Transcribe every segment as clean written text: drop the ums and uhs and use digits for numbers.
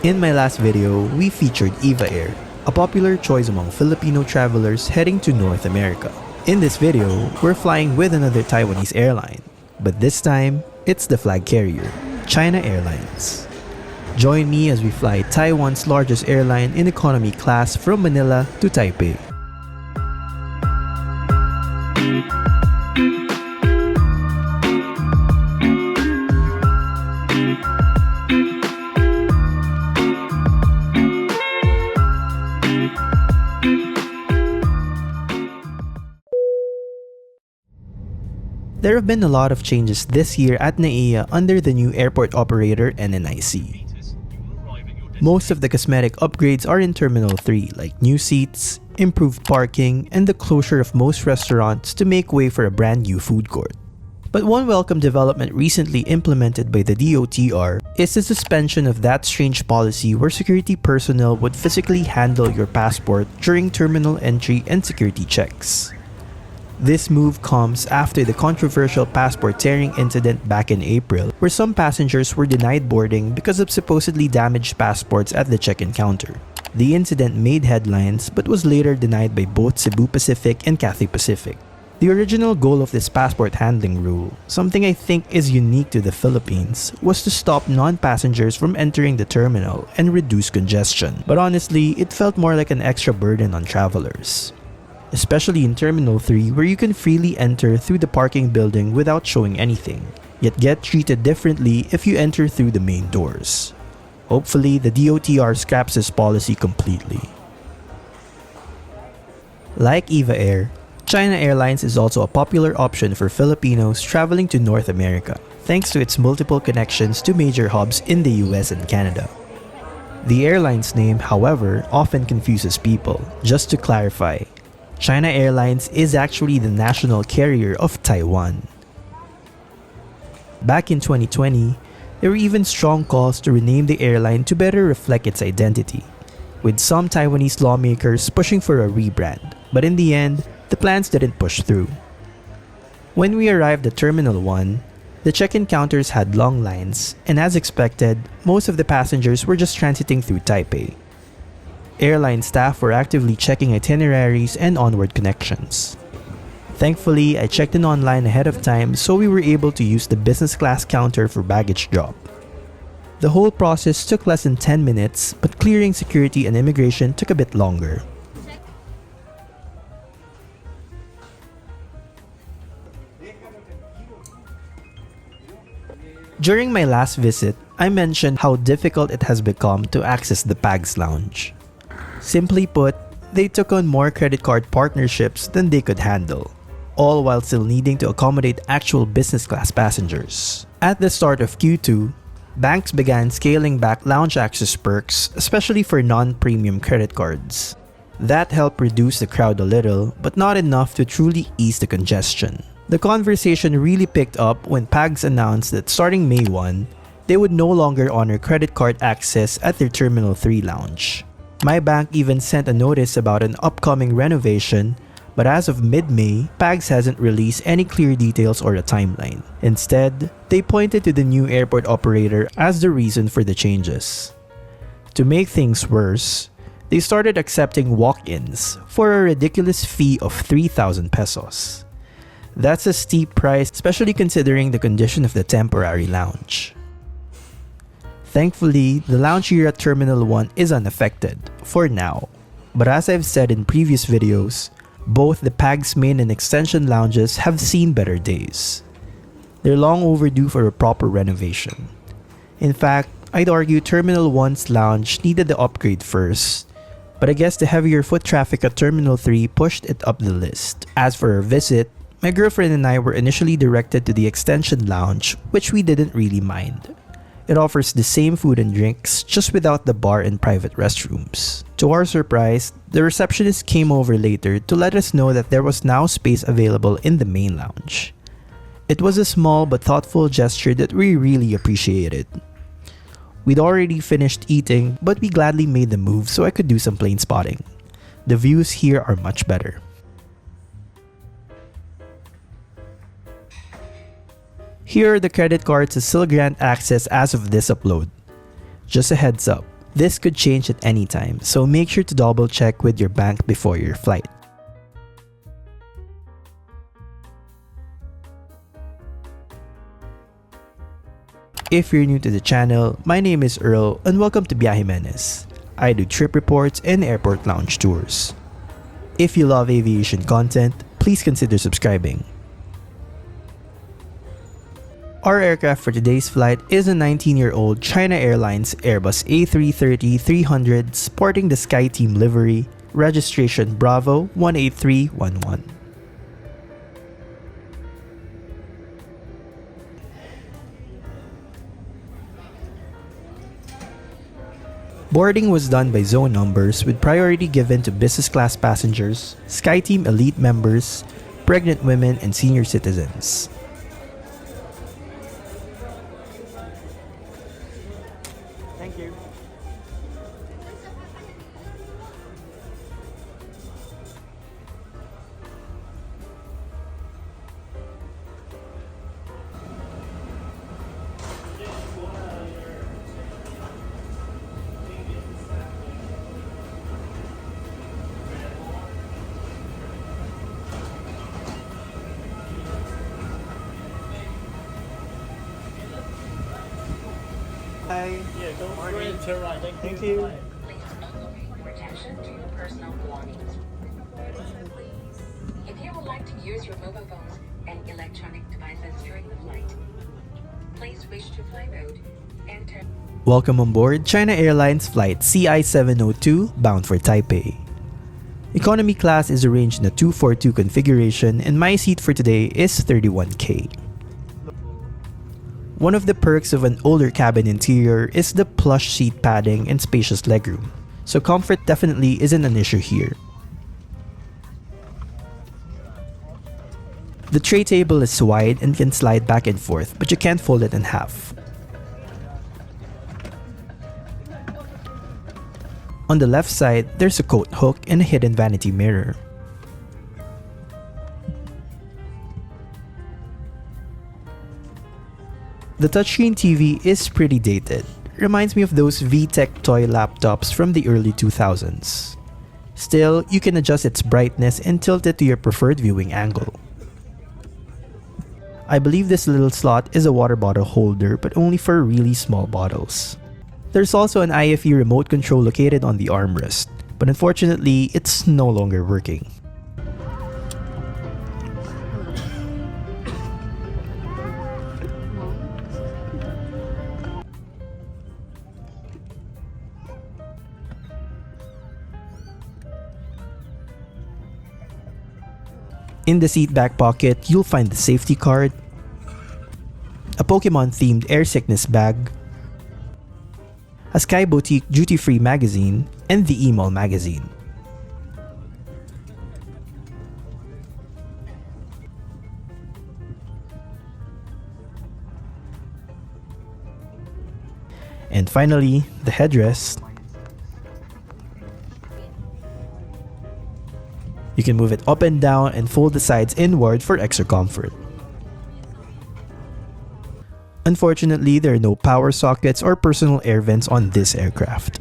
In my last video, we featured EVA Air, a popular choice among Filipino travelers heading to North America. In this video, we're flying with another Taiwanese airline, but this time, it's the flag carrier, China Airlines. Join me as we fly Taiwan's largest airline in economy class from Manila to Taipei. There have been a lot of changes this year at NAIA under the new airport operator NNIC. Most of the cosmetic upgrades are in Terminal 3 like new seats, improved parking, and the closure of most restaurants to make way for a brand new food court. But one welcome development recently implemented by the DOTR is the suspension of that strange policy where security personnel would physically handle your passport during terminal entry and security checks. This move comes after the controversial passport tearing incident back in April, where some passengers were denied boarding because of supposedly damaged passports at the check-in counter. The incident made headlines but was later denied by both Cebu Pacific and Cathay Pacific. The original goal of this passport handling rule, something I think is unique to the Philippines, was to stop non-passengers from entering the terminal and reduce congestion. But honestly, it felt more like an extra burden on travelers. Especially in Terminal 3 where you can freely enter through the parking building without showing anything, yet get treated differently if you enter through the main doors. Hopefully, the DOTR scraps this policy completely. Like EVA Air, China Airlines is also a popular option for Filipinos traveling to North America, thanks to its multiple connections to major hubs in the US and Canada. The airline's name, however, often confuses people. Just to clarify, China Airlines is actually the national carrier of Taiwan. Back in 2020, there were even strong calls to rename the airline to better reflect its identity, with some Taiwanese lawmakers pushing for a rebrand, but in the end, the plans didn't push through. When we arrived at Terminal 1, the check-in counters had long lines, and as expected, most of the passengers were just transiting through Taipei. Airline staff were actively checking itineraries and onward connections. Thankfully, I checked in online ahead of time so we were able to use the business class counter for baggage drop. The whole process took less than 10 minutes, but clearing security and immigration took a bit longer. During my last visit, I mentioned how difficult it has become to access the PAGSS lounge. Simply put, they took on more credit card partnerships than they could handle, all while still needing to accommodate actual business class passengers. At the start of Q2, banks began scaling back lounge access perks, especially for non-premium credit cards. That helped reduce the crowd a little, but not enough to truly ease the congestion. The conversation really picked up when PAGSS announced that starting May 1, they would no longer honor credit card access at their Terminal 3 lounge. My bank even sent a notice about an upcoming renovation, but as of mid-May, PAGSS hasn't released any clear details or a timeline. Instead, they pointed to the new airport operator as the reason for the changes. To make things worse, they started accepting walk-ins for a ridiculous fee of 3,000 pesos. That's a steep price, especially considering the condition of the temporary lounge. Thankfully, the lounge here at Terminal 1 is unaffected, for now. But as I've said in previous videos, both the PAGSS main and extension lounges have seen better days. They're long overdue for a proper renovation. In fact, I'd argue Terminal 1's lounge needed the upgrade first, but I guess the heavier foot traffic at Terminal 3 pushed it up the list. As for our visit, my girlfriend and I were initially directed to the extension lounge, which we didn't really mind. It offers the same food and drinks, just without the bar and private restrooms. To our surprise, the receptionist came over later to let us know that there was now space available in the main lounge. It was a small but thoughtful gesture that we really appreciated. We'd already finished eating, but we gladly made the move so I could do some plane spotting. The views here are much better. Here are the credit cards that still grant access as of this upload. Just a heads up, This could change at any time, so make sure to double check with your bank before your flight. If you're new to the channel, my name is Earl and welcome to Biyahe Menes. I do trip reports and airport lounge tours. If you love aviation content, please consider subscribing. Our aircraft for today's flight is a 19-year-old China Airlines Airbus A330-300 sporting the SkyTeam livery, registration Bravo 18311. Boarding was done by zone numbers with priority given to business class passengers, SkyTeam elite members, pregnant women, and senior citizens. Thank you. Hi. Yeah, go straight to right. Thank you. Please allocate your attention to your personal belongings. If you would like to use your mobile phones and electronic devices during the flight, please switch to flight mode and turn. Welcome on board China Airlines Flight CI702 bound for Taipei. Economy class is arranged in a 242 configuration and my seat for today is 31K. One of the perks of an older cabin interior is the plush seat padding and spacious legroom, so comfort definitely isn't an issue here. The tray table is wide and can slide back and forth, but you can't fold it in half. On the left side, there's a coat hook and a hidden vanity mirror. The touchscreen TV is pretty dated. Reminds me of those VTech toy laptops from the early 2000s. Still, you can adjust its brightness and tilt it to your preferred viewing angle. I believe this little slot is a water bottle holder, but only for really small bottles. There's also an IFE remote control located on the armrest, but unfortunately, it's no longer working. In the seat back pocket, you'll find the safety card, a Pokemon-themed air sickness bag, a Sky Boutique duty-free magazine, and the E-Mall magazine. And finally, the headrest. You can move it up and down and fold the sides inward for extra comfort. Unfortunately, there are no power sockets or personal air vents on this aircraft.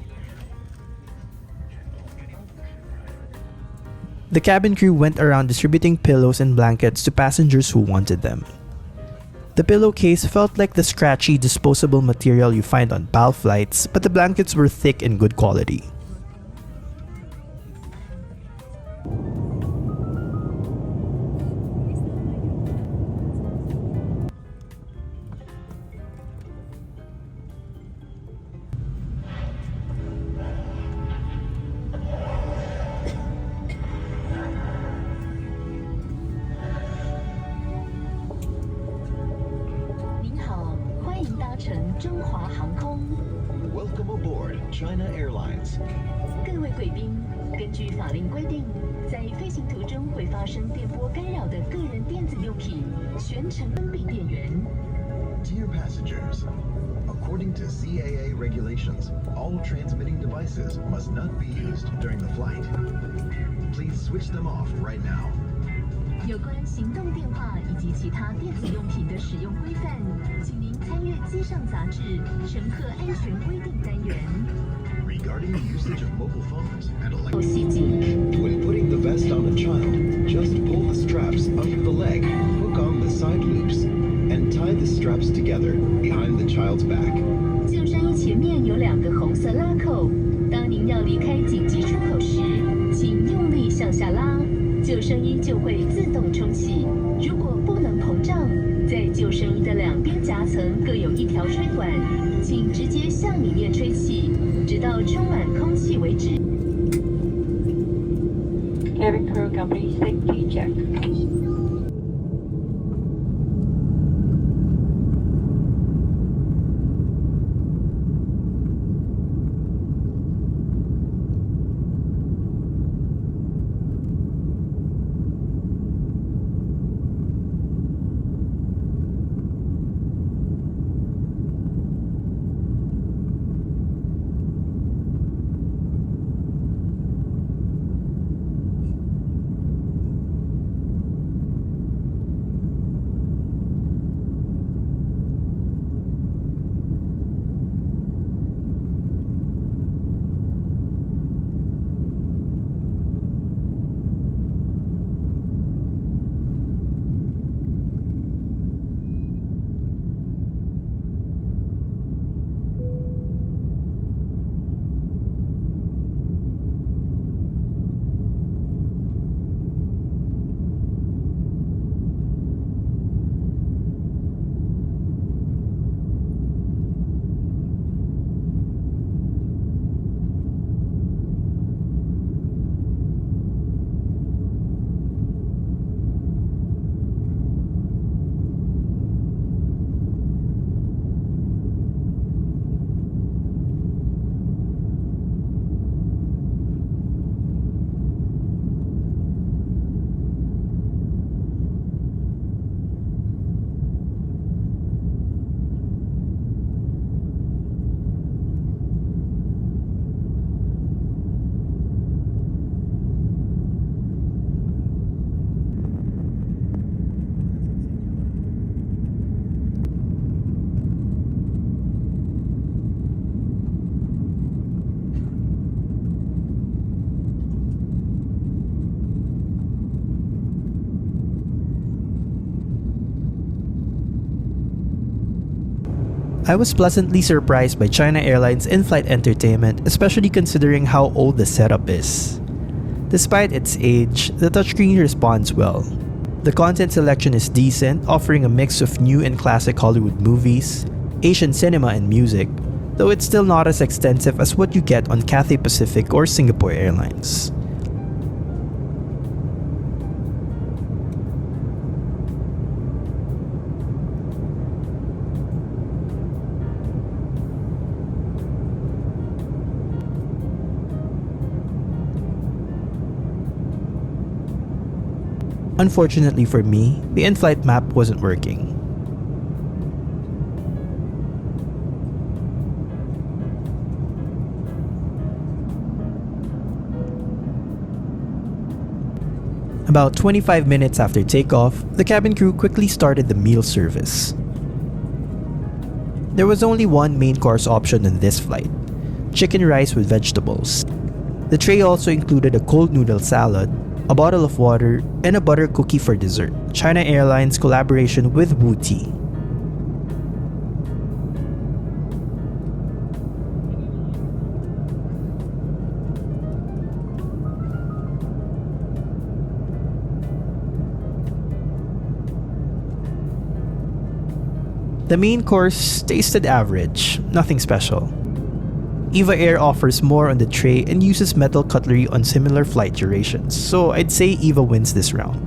The cabin crew went around distributing pillows and blankets to passengers who wanted them. The pillowcase felt like the scratchy, disposable material you find on PAL flights, but the blankets were thick and good quality. Welcome aboard China Airlines. 各位贵宾，根据法令规定，在飞行途中会发生电波干扰的个人电子用品，全程关闭电源。Dear passengers, according to CAA regulations, all transmitting devices must not be used during the flight. Please switch them off right now. 有关行动电话以及其他电子用品的使用规范，请您参阅机上杂志《乘客安全规定》单元。regarding the usage of mobile phones and 有细节。 When putting the vest on a child, just pull the straps under the leg, hook on the side loops, and tie the straps together behind the child's back. 救生衣前面有2个红色拉扣，当您要离开紧急出口时，请用力向下拉，救生衣就会自动充气。如果不能膨胀，在救生衣的2边夹层各有1条吹管，请直接向里面吹气，直到充满空气为止。 Cabin crew company safety check. I was pleasantly surprised by China Airlines in-flight entertainment, especially considering how old the setup is. Despite its age, the touchscreen responds well. The content selection is decent, offering a mix of new and classic Hollywood movies, Asian cinema and music, though it's still not as extensive as what you get on Cathay Pacific or Singapore Airlines. Unfortunately for me, the in-flight map wasn't working. About 25 minutes after takeoff, the cabin crew quickly started the meal service. There was only one main course option on this flight: chicken rice with vegetables. The tray also included a cold noodle salad, a bottle of water, and a butter cookie for dessert. China Airlines collaboration with Wu Tea. The main course tasted average, nothing special. EVA Air offers more on the tray and uses metal cutlery on similar flight durations, so I'd say EVA wins this round.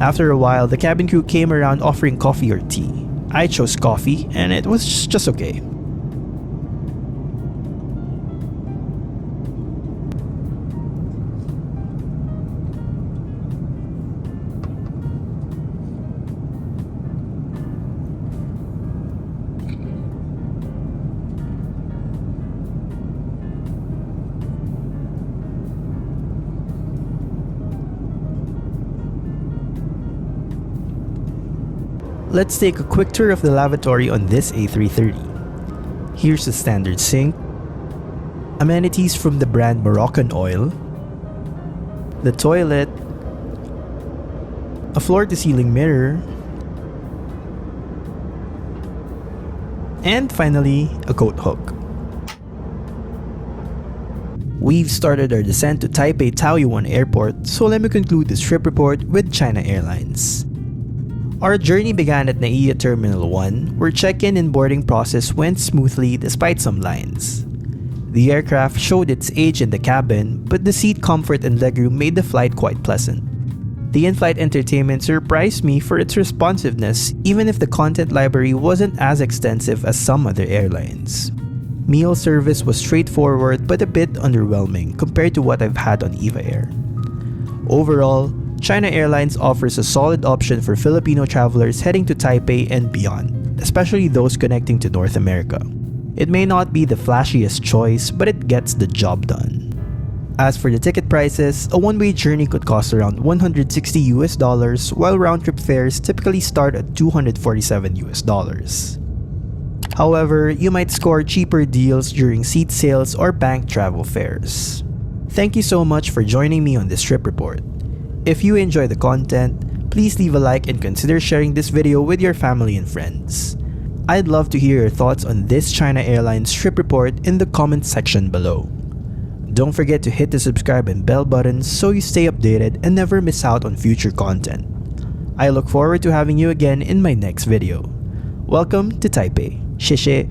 After a while, the cabin crew came around offering coffee or tea. I chose coffee, and it was just okay. Let's take a quick tour of the lavatory on this A330. Here's the standard sink, amenities from the brand Moroccan Oil, the toilet, a floor-to-ceiling mirror, and finally, a coat hook. We've started our descent to Taipei Taoyuan Airport, so let me conclude this trip report with China Airlines. Our journey began at NAIA Terminal 1, where check-in and boarding process went smoothly despite some lines. The aircraft showed its age in the cabin, but the seat comfort and legroom made the flight quite pleasant. The in-flight entertainment surprised me for its responsiveness, even if the content library wasn't as extensive as some other airlines. Meal service was straightforward but a bit underwhelming compared to what I've had on EVA Air. Overall, China Airlines offers a solid option for Filipino travelers heading to Taipei and beyond, especially those connecting to North America. It may not be the flashiest choice, but it gets the job done. As for the ticket prices, a one-way journey could cost around $160 while round-trip fares typically start at $247. However, you might score cheaper deals during seat sales or bank travel fares. Thank you so much for joining me on this trip report. If you enjoy the content, please leave a like and consider sharing this video with your family and friends. I'd love to hear your thoughts on this China Airlines trip report in the comment section below. Don't forget to hit the subscribe and bell buttons so you stay updated and never miss out on future content. I look forward to having you again in my next video. Welcome to Taipei. 谢谢。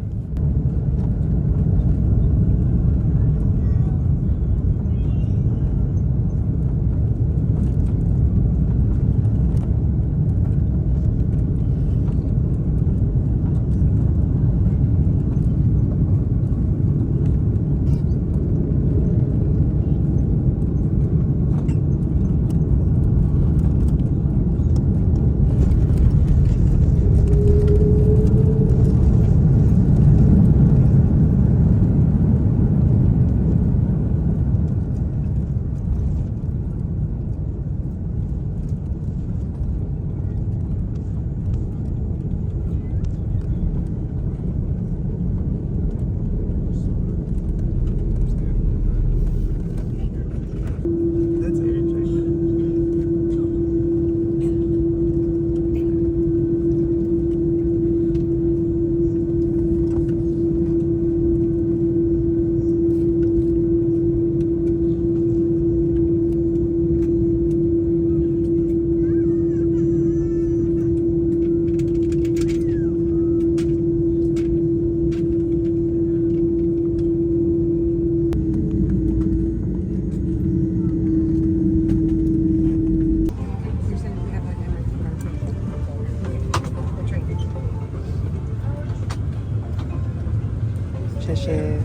谢谢。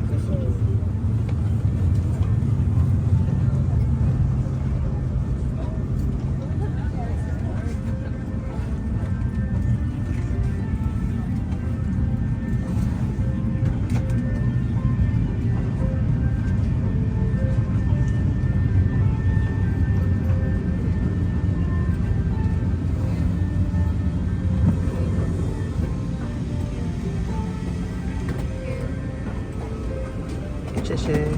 谢谢。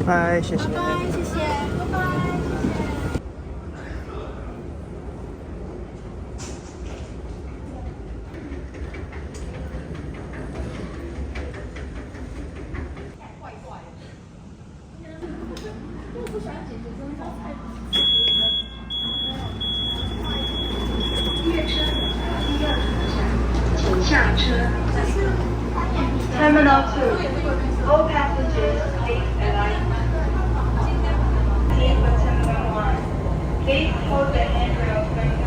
拜，谢谢。谢谢，拜拜。Terminal 2. All passengers, please alight. Same for Terminal 1. Please hold the handrail firmly.